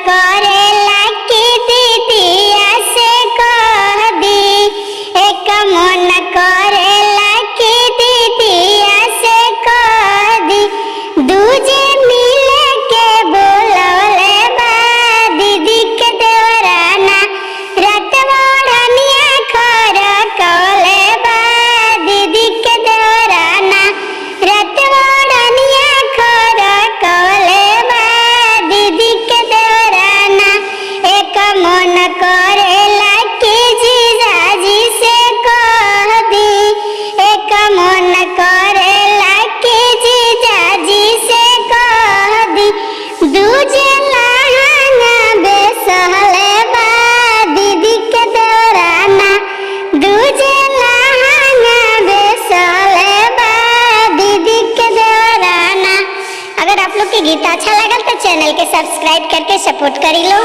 करेला कि दीदिया से कह दी, एक मन करेला कि दीदिया से कह दी। दूजे मिले के बोलौले बा दीदी के देवराना, रात बढ़निया खर कौले बा दीदी के देवराना, रात बढ़निया खर कौले बा दीदी के देवराना। एक मन करेला कि जीजाजी से कह दी, एक मन करेला कि जीजाजी से कह दी। दूजे लहंगा बेसहले बा दीदी के देवराना, दूजे लहंगा बेसहले बा दीदी के देवराना। अगर आप लोग के गीत अच्छा लगल तो चैनल के सब्सक्राइब करके सपोर्ट करी लो।